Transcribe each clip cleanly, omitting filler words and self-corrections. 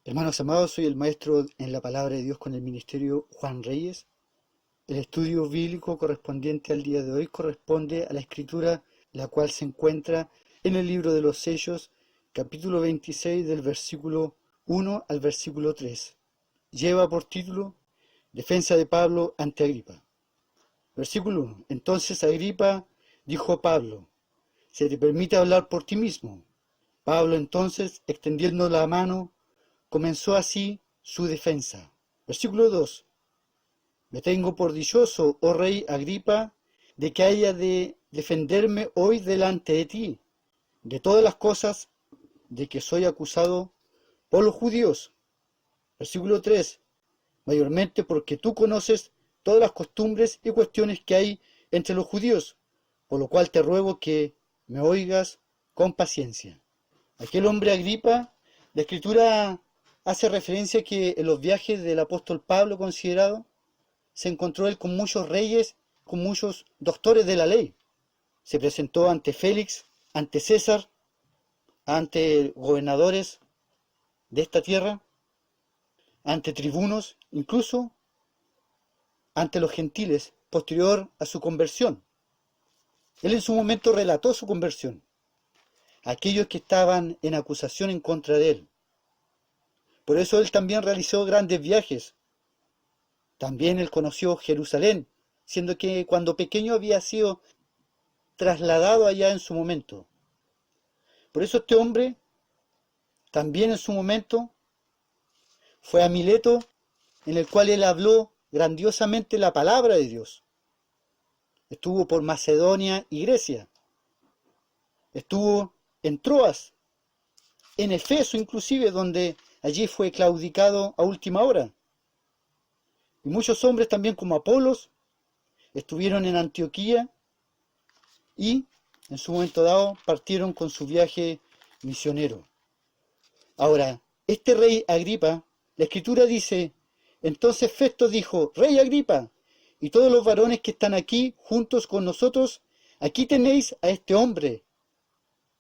Hermanos amados, soy el maestro en la palabra de Dios con el ministerio Juan Reyes. El estudio bíblico correspondiente al día de hoy corresponde a la escritura, la cual se encuentra en el libro de los Hechos, capítulo 26, del versículo 1 al versículo 3. Lleva por título Defensa de Pablo ante Agripa. Versículo 1. Entonces Agripa dijo a Pablo: ¿se te permite hablar por ti mismo? Pablo entonces, extendiendo la mano, comenzó así su defensa. Versículo 2. Me tengo por dichoso, oh rey Agripa, de que haya de defenderme hoy delante de ti, de todas las cosas de que soy acusado por los judíos. Versículo 3. Mayormente porque tú conoces todas las costumbres y cuestiones que hay entre los judíos, por lo cual te ruego que me oigas con paciencia. Aquel hombre Agripa, la escritura hace referencia que en los viajes del apóstol Pablo considerado, se encontró él con muchos reyes, con muchos doctores de la ley. Se presentó ante Félix, ante César, ante gobernadores de esta tierra, ante tribunos, incluso ante los gentiles, posterior a su conversión. Él en su momento relató su conversión, aquellos que estaban en acusación en contra de él. Por eso él también realizó grandes viajes. También él conoció Jerusalén, siendo que cuando pequeño había sido trasladado allá en su momento. Por eso este hombre también en su momento fue a Mileto, en el cual él habló grandiosamente la palabra de Dios. Estuvo por Macedonia y Grecia. Estuvo en Troas, en Efeso inclusive, donde allí fue claudicado a última hora. Y muchos hombres también como Apolos estuvieron en Antioquía y en su momento dado partieron con su viaje misionero. Ahora, este rey Agripa, la escritura dice: entonces Festo dijo: Rey Agripa, y todos los varones que están aquí juntos con nosotros, aquí tenéis a este hombre,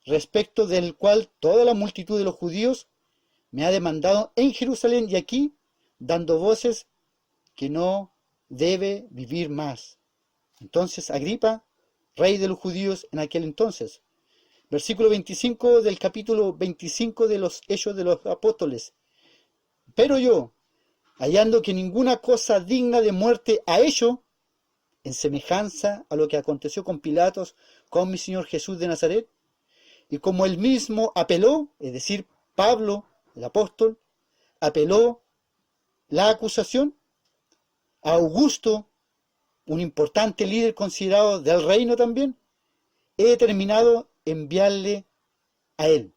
respecto del cual toda la multitud de los judíos me ha demandado en Jerusalén y aquí, dando voces que no debe vivir más. Entonces Agripa, rey de los judíos en aquel entonces. Versículo 25 del capítulo 25 de los Hechos de los Apóstoles. Pero yo, hallando que ninguna cosa digna de muerte ha hecho, en semejanza a lo que aconteció con Pilatos, con mi Señor Jesús de Nazaret, y como él mismo apeló, es decir, Pablo, el apóstol, apeló la acusación a Augusto, un importante líder considerado del reino también, he determinado enviarle a él.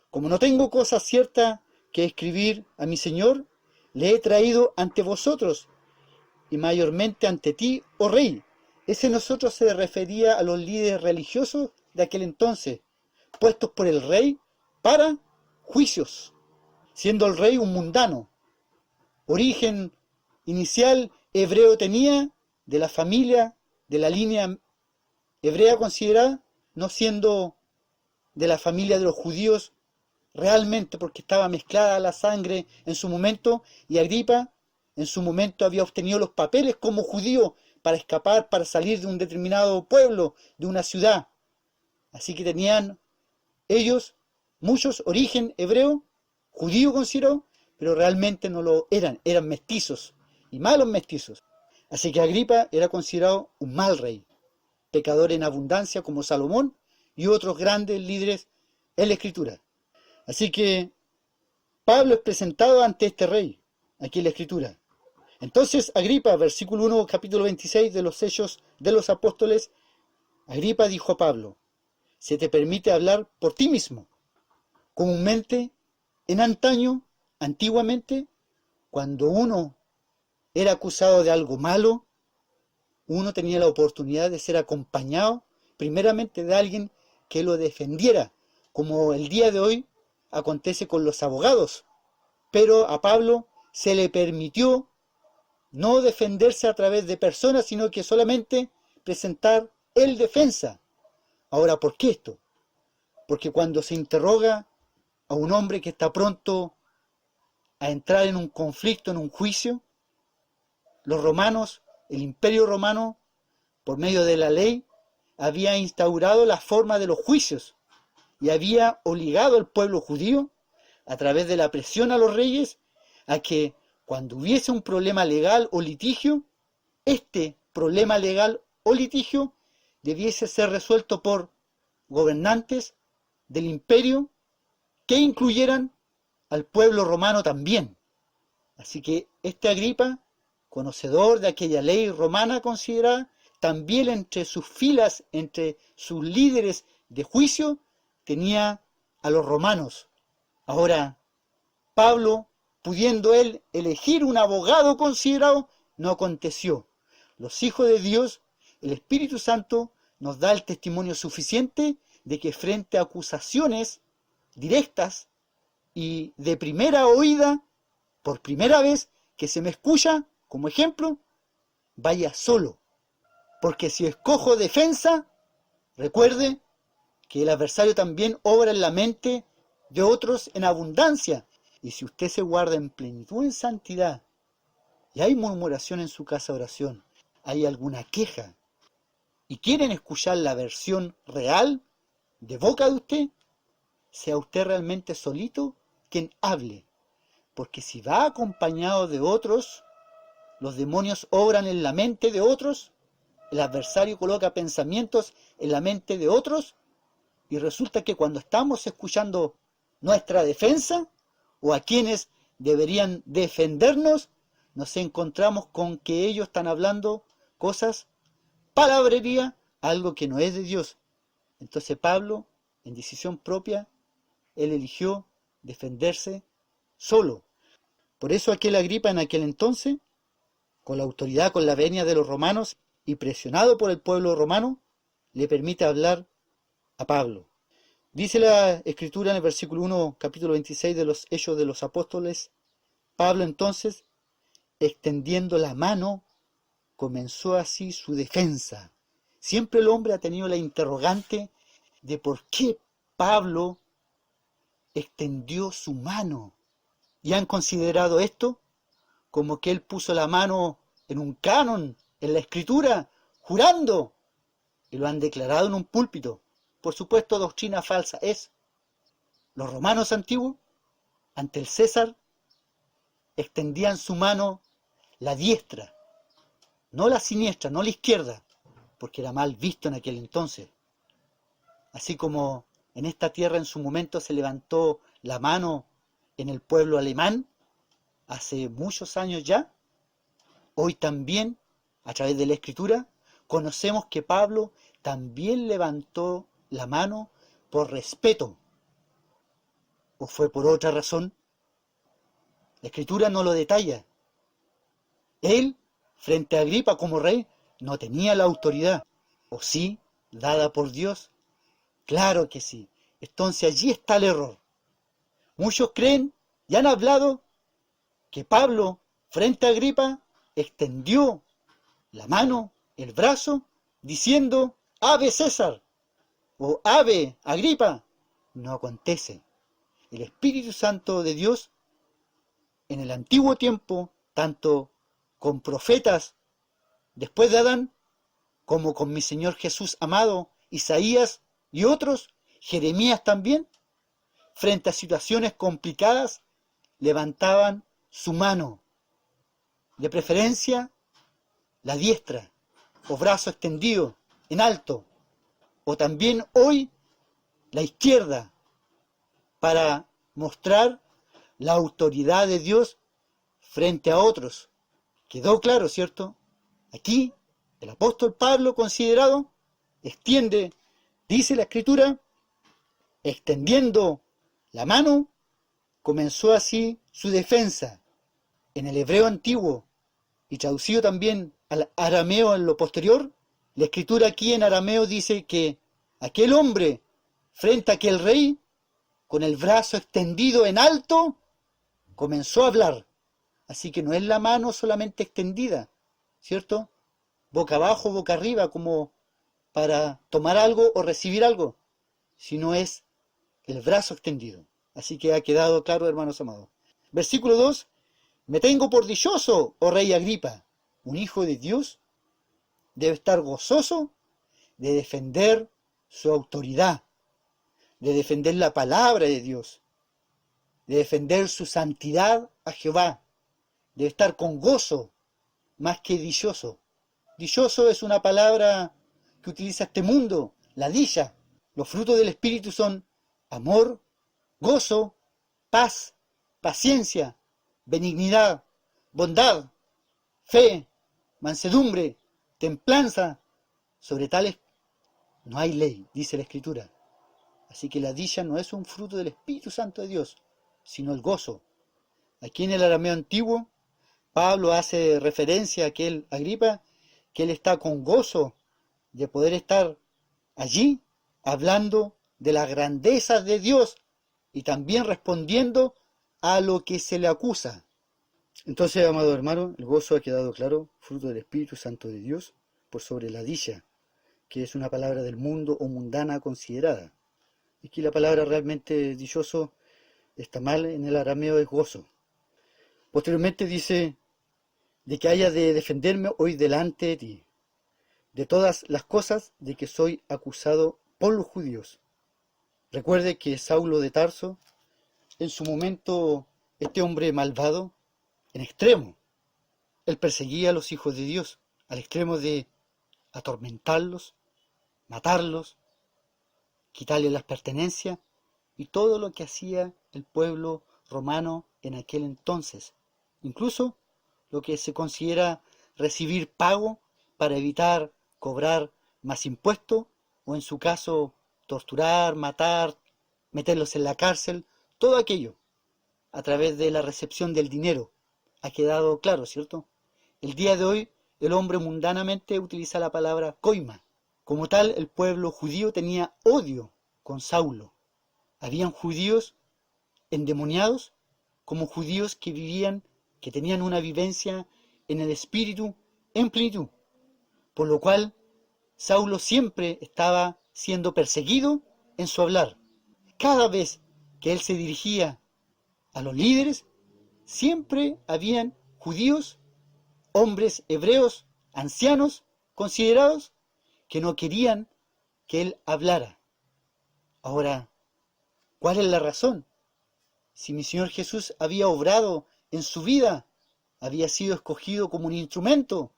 Como no tengo cosa cierta que escribir a mi Señor, le he traído ante vosotros, y mayormente ante ti, oh rey. Ese nosotros se refería a los líderes religiosos de aquel entonces, puestos por el rey para juicios, siendo el rey un mundano. Origen inicial hebreo tenía, de la familia, de la línea hebrea considerada, no siendo de la familia de los judíos realmente, porque estaba mezclada la sangre en su momento, y Agripa en su momento había obtenido los papeles como judío para escapar, para salir de un determinado pueblo, de una ciudad. Así que tenían ellos muchos origen hebreo, judío considerado, pero realmente no lo eran, eran mestizos, y malos mestizos. Así que Agripa era considerado un mal rey, pecador en abundancia como Salomón y otros grandes líderes en la escritura. Así que Pablo es presentado ante este rey, aquí en la escritura. Entonces Agripa, versículo 1, capítulo 26 de los Hechos de los Apóstoles, Agripa dijo a Pablo: se te permite hablar por ti mismo. Comúnmente, en antaño, antiguamente, cuando uno era acusado de algo malo, uno tenía la oportunidad de ser acompañado primeramente de alguien que lo defendiera, como el día de hoy acontece con los abogados. Pero a Pablo se le permitió no defenderse a través de personas, sino que solamente presentar el defensa. Ahora, ¿por qué esto? Porque cuando se interroga a un hombre que está pronto a entrar en un conflicto, en un juicio, los romanos, el Imperio Romano, por medio de la ley, había instaurado la forma de los juicios y había obligado al pueblo judío, a través de la presión a los reyes, a que cuando hubiese un problema legal o litigio, este problema legal o litigio debiese ser resuelto por gobernantes del imperio que incluyeran al pueblo romano también. Así que este Agripa, conocedor de aquella ley romana considerada, también entre sus filas, entre sus líderes de juicio, tenía a los romanos. Ahora, Pablo, pudiendo él elegir un abogado considerado, no aconteció. Los hijos de Dios, el Espíritu Santo, nos da el testimonio suficiente de que frente a acusaciones directas y de primera oída, por primera vez que se me escucha, como ejemplo, vaya solo. Porque si escojo defensa, recuerde que el adversario también obra en la mente de otros en abundancia. Y si usted se guarda en plenitud, en santidad, y hay murmuración en su casa de oración, hay alguna queja, y quieren escuchar la versión real de boca de usted, sea usted realmente solito quien hable. Porque si va acompañado de otros, los demonios obran en la mente de otros, el adversario coloca pensamientos en la mente de otros, y resulta que cuando estamos escuchando nuestra defensa, o a quienes deberían defendernos, nos encontramos con que ellos están hablando cosas, palabrería, algo que no es de Dios. Entonces Pablo, en decisión propia, él eligió defenderse solo. Por eso aquel Agripa en aquel entonces, con la autoridad, con la venia de los romanos, y presionado por el pueblo romano, le permite hablar a Pablo. Dice la Escritura en el versículo 1, capítulo 26 de los Hechos de los Apóstoles, Pablo entonces, extendiendo la mano, comenzó así su defensa. Siempre el hombre ha tenido la interrogante de por qué Pablo extendió su mano. Y han considerado esto como que él puso la mano en un canon, en la Escritura, jurando, y lo han declarado en un púlpito. Por supuesto, doctrina falsa es. Los romanos antiguos, ante el César, extendían su mano, la diestra, no la siniestra, no la izquierda, porque era mal visto en aquel entonces. Así como en esta tierra en su momento se levantó la mano en el pueblo alemán, hace muchos años ya, hoy también, a través de la Escritura, conocemos que Pablo también levantó la mano por respeto. ¿O fue por otra razón? La Escritura no lo detalla. Él, frente a Agripa como rey, no tenía la autoridad. ¿O sí, dada por Dios? Claro que sí. Entonces allí está el error. Muchos creen y han hablado que Pablo, frente a Agripa, extendió la mano, el brazo, diciendo, Ave César, o Ave Agripa. No acontece. El Espíritu Santo de Dios, en el antiguo tiempo, tanto con profetas después de Adán, como con mi Señor Jesús amado, Isaías y otros, Jeremías también, frente a situaciones complicadas, levantaban su mano, de preferencia la diestra, o brazo extendido, en alto, o también hoy la izquierda, para mostrar la autoridad de Dios frente a otros. Quedó claro, ¿cierto? Aquí el apóstol Pablo, considerado, extiende, dice la Escritura, extendiendo la mano, comenzó así su defensa. En el hebreo antiguo, y traducido también al arameo en lo posterior, la Escritura aquí en arameo dice que aquel hombre, frente a aquel rey, con el brazo extendido en alto, comenzó a hablar. Así que no es la mano solamente extendida, ¿cierto? Boca abajo, boca arriba, como para tomar algo o recibir algo, sino es el brazo extendido. Así que ha quedado claro, hermanos amados. Versículo 2. Me tengo por dichoso, oh rey Agripa. Un hijo de Dios debe estar gozoso de defender su autoridad, de defender la palabra de Dios, de defender su santidad a Jehová. Debe estar con gozo, más que dichoso. Dichoso es una palabra que utiliza este mundo, la dicha. Los frutos del Espíritu son amor, gozo, paz, paciencia, benignidad, bondad, fe, mansedumbre, templanza. Sobre tales no hay ley, dice la Escritura. Así que la dicha no es un fruto del Espíritu Santo de Dios, sino el gozo. Aquí en el arameo antiguo, Pablo hace referencia a aquel Agripa, que él está con gozo de poder estar allí hablando de las grandezas de Dios y también respondiendo a lo que se le acusa. Entonces, amado hermano, el gozo ha quedado claro, fruto del Espíritu Santo de Dios, por sobre la dicha, que es una palabra del mundo o mundana considerada. Aquí la palabra realmente dichoso está mal, en el arameo es gozo. Posteriormente dice, de que haya de defenderme hoy delante de ti, de todas las cosas de que soy acusado por los judíos. Recuerde que Saulo de Tarso, en su momento, este hombre malvado, en extremo, él perseguía a los hijos de Dios, al extremo de atormentarlos, matarlos, quitarles las pertenencias y todo lo que hacía el pueblo romano en aquel entonces. Incluso lo que se considera recibir pago para evitar cobrar más impuestos o en su caso torturar, matar, meterlos en la cárcel, todo aquello a través de la recepción del dinero. Ha quedado claro, ¿cierto? El día de hoy el hombre mundanamente utiliza la palabra coima. Como tal, el pueblo judío tenía odio con Saulo. Habían judíos endemoniados como judíos que vivían, que tenían una vivencia en el espíritu en plenitud, por lo cual Saulo siempre estaba siendo perseguido en su hablar. Cada vez que él se dirigía a los líderes, siempre habían judíos, hombres hebreos, ancianos, considerados, que no querían que él hablara. Ahora, ¿cuál es la razón? Si mi Señor Jesús había obrado en su vida, había sido escogido como un instrumento,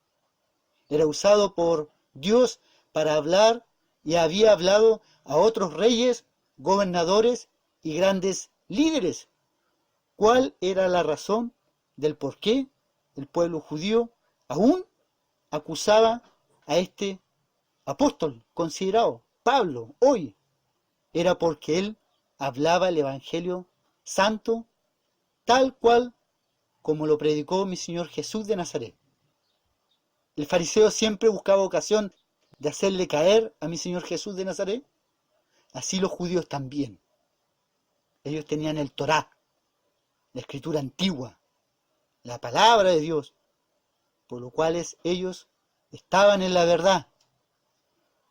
era usado por Dios para hablar y había hablado a otros reyes, gobernadores y grandes líderes. ¿Cuál era la razón del por qué el pueblo judío aún acusaba a este apóstol considerado, Pablo, hoy? Era porque él hablaba el Evangelio santo, tal cual como lo predicó mi Señor Jesús de Nazaret. El fariseo siempre buscaba ocasión de hacerle caer a mi Señor Jesús de Nazaret. Así los judíos también. Ellos tenían el Torá, la escritura antigua, la palabra de Dios, por lo cual ellos estaban en la verdad.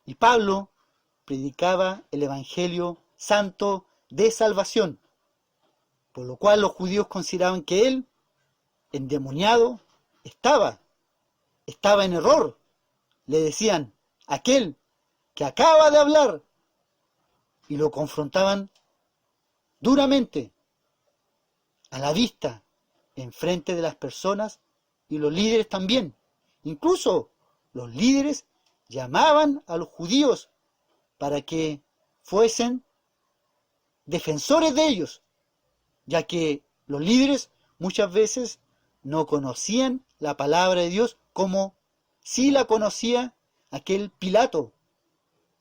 Y Pablo predicaba el Evangelio santo de salvación, por lo cual los judíos consideraban que él, endemoniado, estaba en error. Le decían, aquel que acaba de hablar, y lo confrontaban duramente, a la vista, en frente de las personas y los líderes también. Incluso los líderes llamaban a los judíos para que fuesen defensores de ellos, ya que los líderes muchas veces no conocían la palabra de Dios como sí la conocía aquel Pilato.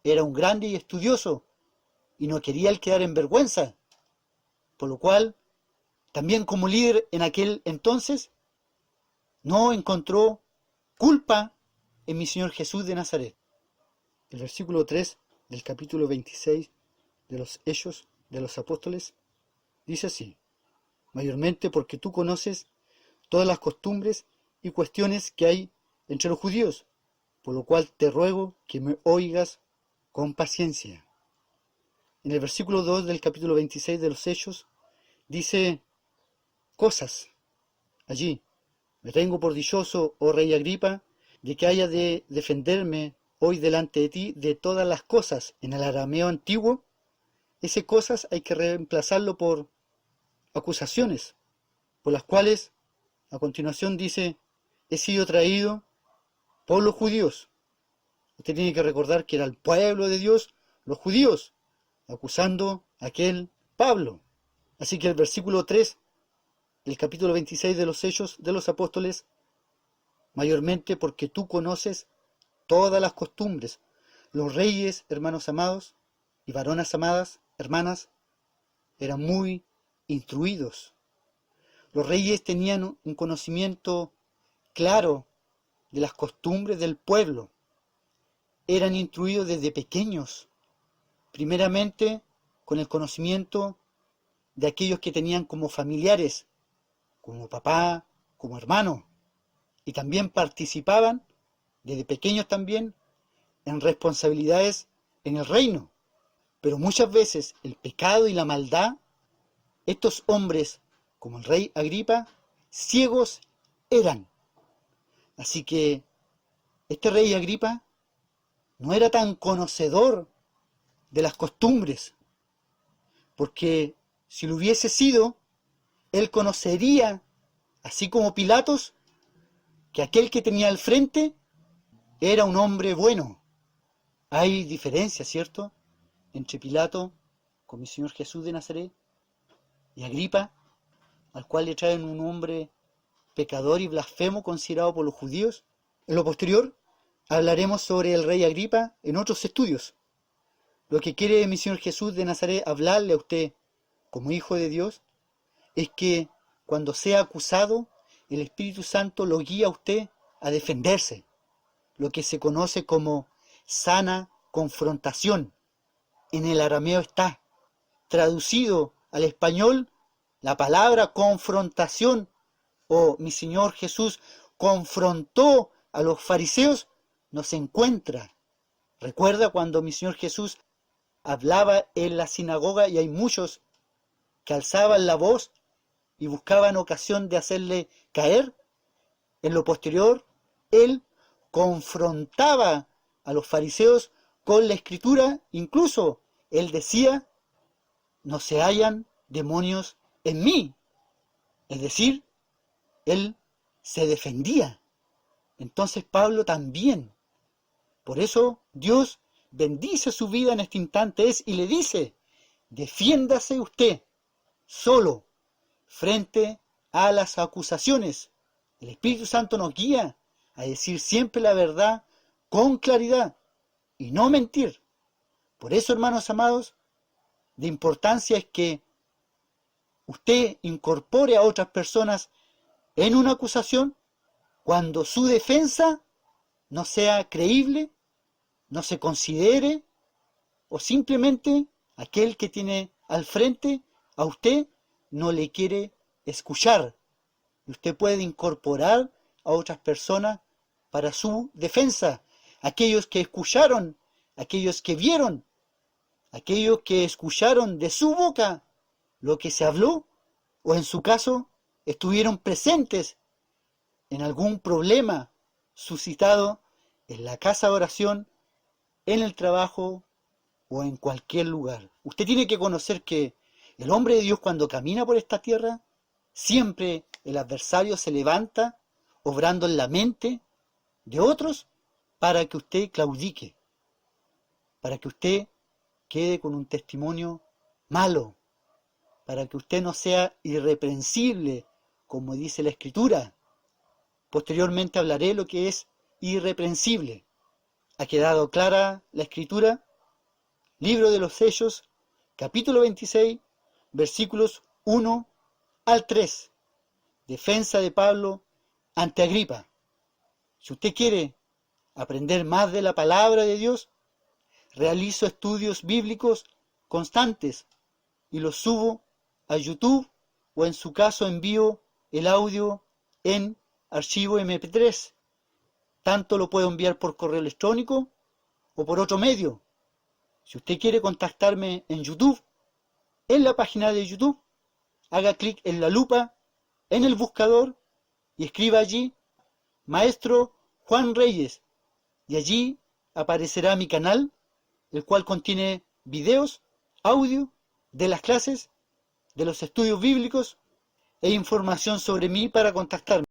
Era un grande y estudioso y no quería el quedar en vergüenza, por lo cual también como líder en aquel entonces no encontró culpa en mi Señor Jesús de Nazaret. El versículo 3 del capítulo 26 de los Hechos de los Apóstoles dice así: mayormente porque tú conoces todas las costumbres y cuestiones que hay entre los judíos, por lo cual te ruego que me oigas con paciencia. En el versículo 2 del capítulo 26 de los Hechos dice cosas allí. Me tengo por dichoso, oh rey Agripa, de que haya de defenderme hoy delante de ti de todas las cosas. En el arameo antiguo, ese cosas hay que reemplazarlo por acusaciones, por las cuales a continuación dice, he sido traído por los judíos. Usted tiene que recordar que era el pueblo de Dios, los judíos, acusando a aquel Pablo. Así que el versículo 3 del capítulo 26 de los Hechos de los Apóstoles, mayormente porque tú conoces todas las costumbres. Los reyes, hermanos amados, y varonas amadas, hermanas, eran muy instruidos. Los reyes tenían un conocimiento claro de las costumbres del pueblo. Eran instruidos desde pequeños, primeramente con el conocimiento de aquellos que tenían como familiares, como papá, como hermano, y también participaban, desde pequeños también, en responsabilidades en el reino. Pero muchas veces el pecado y la maldad, estos hombres, como el rey Agripa, ciegos eran. Así que este rey Agripa no era tan conocedor de las costumbres, porque si lo hubiese sido, él conocería, así como Pilatos, que aquel que tenía al frente era un hombre bueno. Hay diferencia, ¿cierto?, entre Pilato, con mi Señor Jesús de Nazaret, y Agripa, al cual le traen un hombre pecador y blasfemo considerado por los judíos. En lo posterior, hablaremos sobre el rey Agripa en otros estudios. Lo que quiere mi Señor Jesús de Nazaret hablarle a usted como hijo de Dios es que cuando sea acusado, el Espíritu Santo lo guía a usted a defenderse, lo que se conoce como sana confrontación. En el arameo está traducido al español la palabra confrontación, o mi Señor Jesús confrontó a los fariseos, no se encuentra. Recuerda cuando mi Señor Jesús hablaba en la sinagoga y hay muchos que alzaban la voz y buscaban ocasión de hacerle caer. En lo posterior, él confrontaba a los fariseos con la escritura, incluso él decía, no se hallan demonios en mí. Es decir, él se defendía. Entonces Pablo también. Por eso Dios bendice su vida en este instante y le dice, defiéndase usted solo frente a las acusaciones. El Espíritu Santo nos guía a decir siempre la verdad con claridad y no mentir. Por eso, hermanos amados, de importancia es que usted incorpore a otras personas en una acusación cuando su defensa no sea creíble, no se considere, o simplemente aquel que tiene al frente a usted no le quiere escuchar. Y usted puede incorporar a otras personas para su defensa. Aquellos que escucharon, aquellos que vieron, aquellos que escucharon de su boca lo que se habló, o en su caso, estuvieron presentes en algún problema suscitado en la casa de oración, en el trabajo o en cualquier lugar. Usted tiene que conocer que el hombre de Dios cuando camina por esta tierra, siempre el adversario se levanta, obrando en la mente de otros para que usted claudique, para que usted quede con un testimonio malo, para que usted no sea irreprensible, como dice la Escritura. Posteriormente hablaré lo que es irreprensible. ¿Ha quedado clara la Escritura? Libro de los Hechos, capítulo 26, versículos 1 al 3. Defensa de Pablo ante Agripa. Si usted quiere aprender más de la palabra de Dios, realizo estudios bíblicos constantes y los subo a YouTube, o en su caso envío el audio en archivo MP3. Tanto lo puedo enviar por correo electrónico o por otro medio. Si usted quiere contactarme en YouTube, en la página de YouTube, haga clic en la lupa en el buscador y escriba allí Maestro Juan Reyes, y allí aparecerá mi canal, el cual contiene videos, audio de las clases, de los estudios bíblicos e información sobre mí para contactarme.